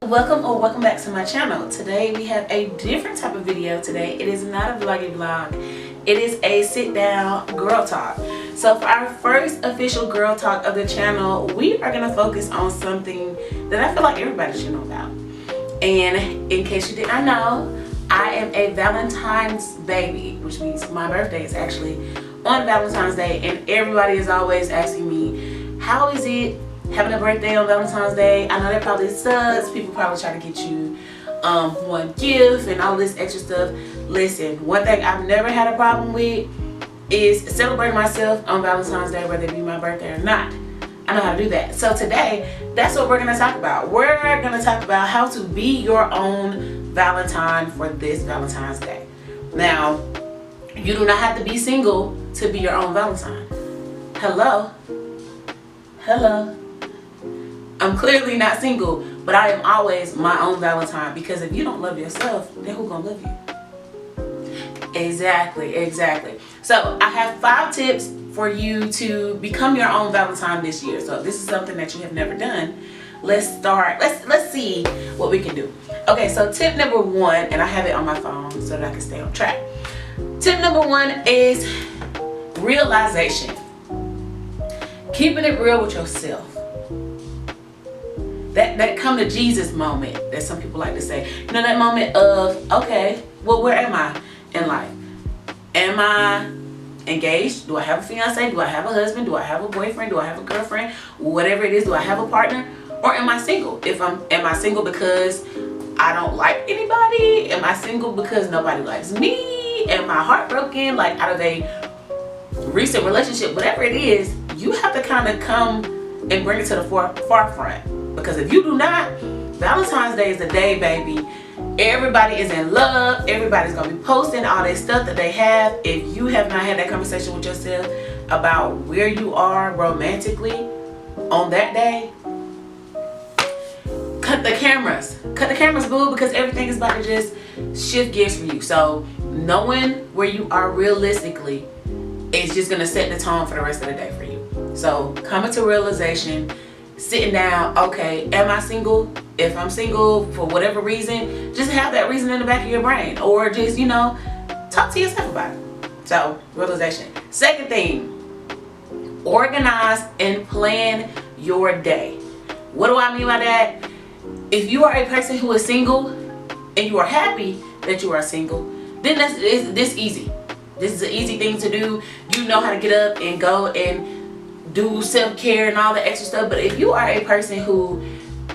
Welcome back to my channel. Today we have a different type of video. Today it is not a vloggy vlog, it is a sit down girl talk. So for our first official girl talk of the channel, we are going to focus on something that I feel like everybody should know about. And in case you did not know, I am a Valentine's baby, which means my birthday is actually on Valentine's Day, and everybody is always asking me, how is it having a birthday on Valentine's Day? I know that probably sucks. People probably try to get you one gift and all this extra stuff. Listen, one thing I've never had a problem with is celebrating myself on Valentine's Day, whether it be my birthday or not. I know how to do that. So today, that's what we're going to talk about. We're going to talk about how to be your own Valentine for this Valentine's Day. Now, you do not have to be single to be your own Valentine. Hello? I'm clearly not single, but I am always my own Valentine, because if you don't love yourself, then who gonna love you? Exactly. So I have 5 tips for you to become your own Valentine this year. So if this is something that you have never done, let's start. Let's see what we can do. Okay, so tip number 1, and I have it on my phone so that I can stay on track. Tip number 1 is realization. Keeping it real with yourself. That come to Jesus moment that some people like to say. You know, that moment of, okay, well, where am I in life? Am I engaged? Do I have a fiance? Do I have a husband? Do I have a boyfriend? Do I have a girlfriend? Whatever it is, do I have a partner? Or am I single? Am I single because I don't like anybody? Am I single because nobody likes me? Am I heartbroken, like out of a recent relationship? Whatever it is, you have to kind of come and bring it to the forefront. Because if you do not, Valentine's Day is the day, baby. Everybody is in love. Everybody's going to be posting all this stuff that they have. If you have not had that conversation with yourself about where you are romantically on that day, cut the cameras. Cut the cameras, boo, because everything is about to just shift gears for you. So knowing where you are realistically is just going to set the tone for the rest of the day for you. So coming to realization, sitting down, okay, am I single? If I'm single for whatever reason, just have that reason in the back of your brain, or just, you know, talk to yourself about it. So realization. Second thing, organize and plan your day. What do I mean by that? If you are a person who is single and you are happy that you are single, then this easy. This is an easy thing to do. You know how to get up and go and do self-care and all the extra stuff. But if you are a person who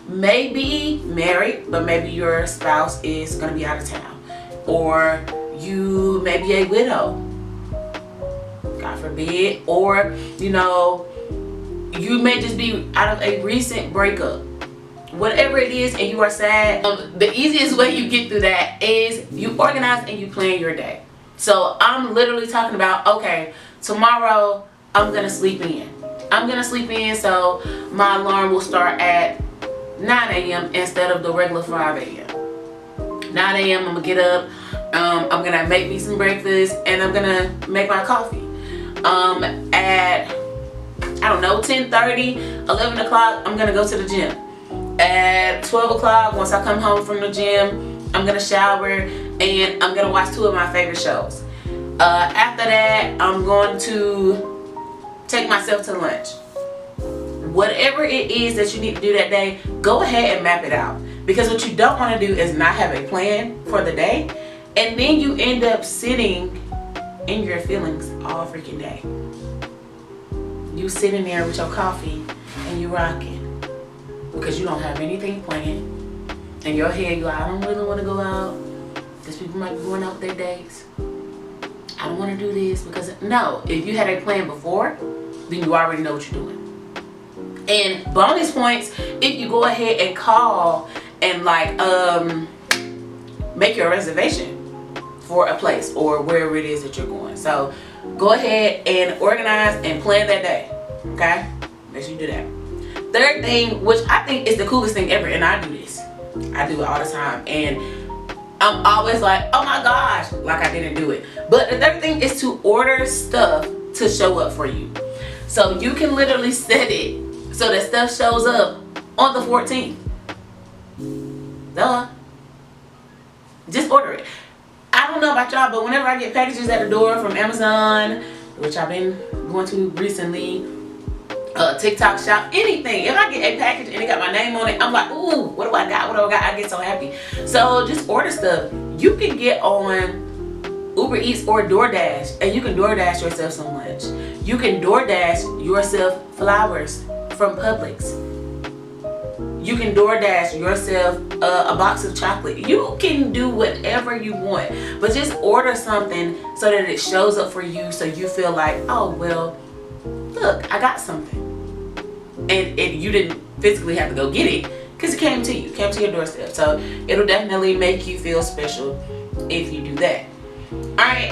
may be married, but maybe your spouse is going to be out of town, or you may be a widow, God forbid, or you know, you may just be out of a recent breakup, whatever it is, and you are sad, the easiest way you get through that is you organize and you plan your day. So I'm literally talking about, okay, tomorrow I'm gonna sleep in. So my alarm will start at 9 a.m. instead of the regular 5 a.m. 9 a.m. I'm gonna get up, I'm gonna make me some breakfast, and I'm gonna make my coffee. At, I don't know, 10:30, 11 o'clock, I'm gonna go to the gym. At 12 o'clock, once I come home from the gym, I'm gonna shower and I'm gonna watch 2 of my favorite shows. After that, I'm going to take myself to lunch. Whatever it is that you need to do that day, go ahead and map it out. Because what you don't want to do is not have a plan for the day, and then you end up sitting in your feelings all freaking day. You sitting there with your coffee and you rocking because you don't have anything planned. In your head, you're like, I don't really want to go out because people might be going out with their dates. I don't want to do this because, no, if you had a plan before, then you already know what you're doing. And bonus points if you go ahead and call and like make your reservation for a place or wherever it is that you're going. So go ahead and organize and plan that day. Okay? Make sure you do that. Third thing, which I think is the coolest thing ever, and I do this. I do it all the time. And I'm always like, oh my gosh, like I didn't do it. But the third thing is to order stuff to show up for you. So you can literally set it so that stuff shows up on the 14th. Duh. Just order it. I don't know about y'all, but whenever I get packages at the door from Amazon, which I've been going to recently, TikTok shop, anything, if I get a package and it got my name on it, I'm like, ooh, what do I got? What do I got? I get so happy. So just order stuff. You can get on Uber Eats or DoorDash, and you can DoorDash yourself some lunch. You can DoorDash yourself flowers from Publix. You can DoorDash yourself a box of chocolate. You can do whatever you want, but just order something so that it shows up for you, so you feel like, oh well, look, I got something, and you didn't physically have to go get it because it came to you, came to your doorstep. So it'll definitely make you feel special if you do that. All right,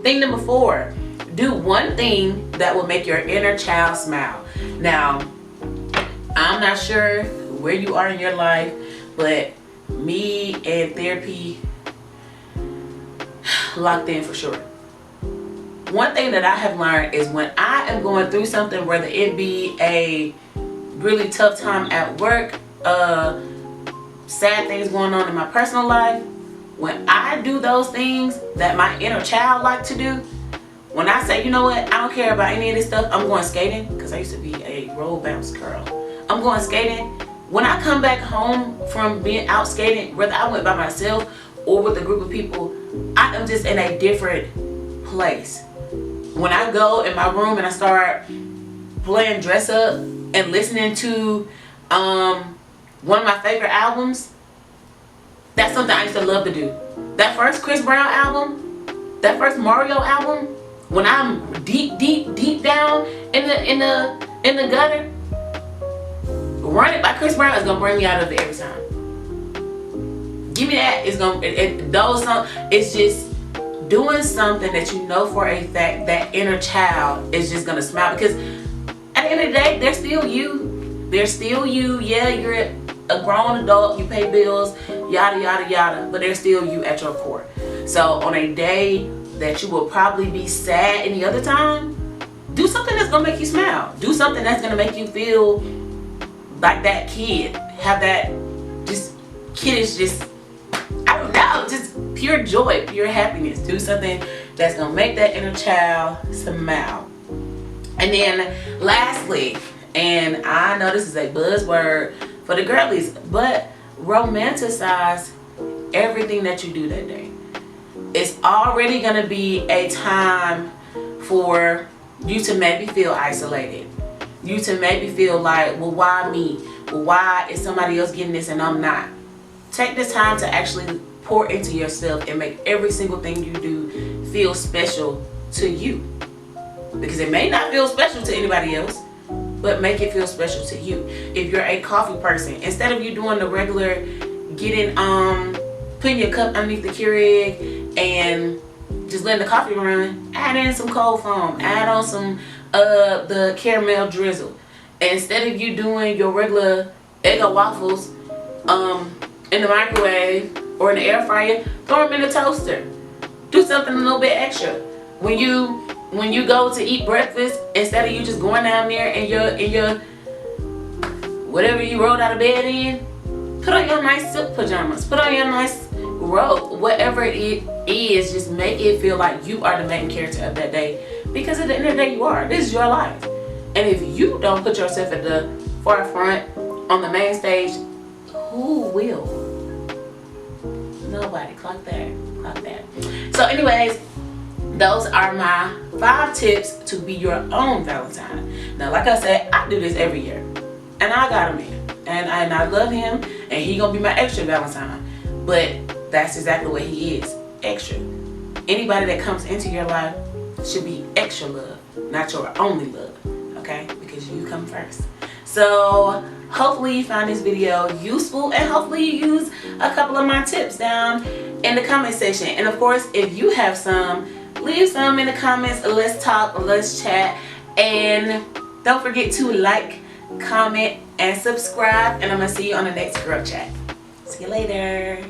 thing number 4, do one thing that will make your inner child smile. Now, I'm not sure where you are in your life, but me and therapy locked in for sure. One thing that I have learned is when I am going through something, whether it be a really tough time at work, sad things going on in my personal life, when I do those things that my inner child like to do, when I say, you know what, I don't care about any of this stuff, I'm going skating, because I used to be a roll bounce girl. I'm going skating. When I come back home from being out skating, whether I went by myself or with a group of people, I am just in a different place. When I go in my room and I start playing dress up and listening to one of my favorite albums, that's something I used to love to do. That first Chris Brown album, that first Mario album, when I'm deep down in the gutter, Run It by Chris Brown is gonna bring me out of it every time. Give me that. It's gonna it's just doing something that you know for a fact that inner child is just gonna smile, because at the end of the day, they're still you. They're still you. Yeah, you're a grown adult, you pay bills, yada yada yada, but they're still you at your core. So on a day that you will probably be sad any other time, do something that's gonna make you smile. Do something that's gonna make you feel like that kid. Have that just kiddish, just, I don't know, just pure joy, pure happiness. Do something that's gonna make that inner child smile. And then lastly, and I know this is a buzzword for the girlies, but romanticize everything that you do that day. It's already gonna be a time for you to maybe feel isolated. You to maybe feel like, well, why me? Well, why is somebody else getting this and I'm not? Take this time to actually pour into yourself and make every single thing you do feel special to you. Because it may not feel special to anybody else, but make it feel special to you. If you're a coffee person, instead of you doing the regular putting your cup underneath the Keurig and just letting the coffee run, add in some cold foam, add on some the caramel drizzle. Instead of you doing your regular Eggo waffles in the microwave or in the air fryer, throw them in the toaster. Do something a little bit extra. When you go to eat breakfast, instead of you just going down there in your whatever you rolled out of bed in, put on your nice silk pajamas, put on your nice robe, whatever it is, just make it feel like you are the main character of that day. Because at the end of the day, you are. This is your life. And if you don't put yourself at the forefront on the main stage, who will? Nobody. Clock that. Clock that. So anyways, those are my 5 tips to be your own Valentine. Now, like I said, I do this every year. And I got a man. And I love him. And he gonna be my extra Valentine. But that's exactly what he is. Extra. Anybody that comes into your life should be extra love, not your only love, okay? Because you come first. So hopefully you found this video useful, and hopefully you use a couple of my tips down in the comment section. And of course, if you have some, leave some in the comments. Let's talk, let's chat, and don't forget to like, comment, and subscribe. And I'm gonna see you on the next girl chat. See you later.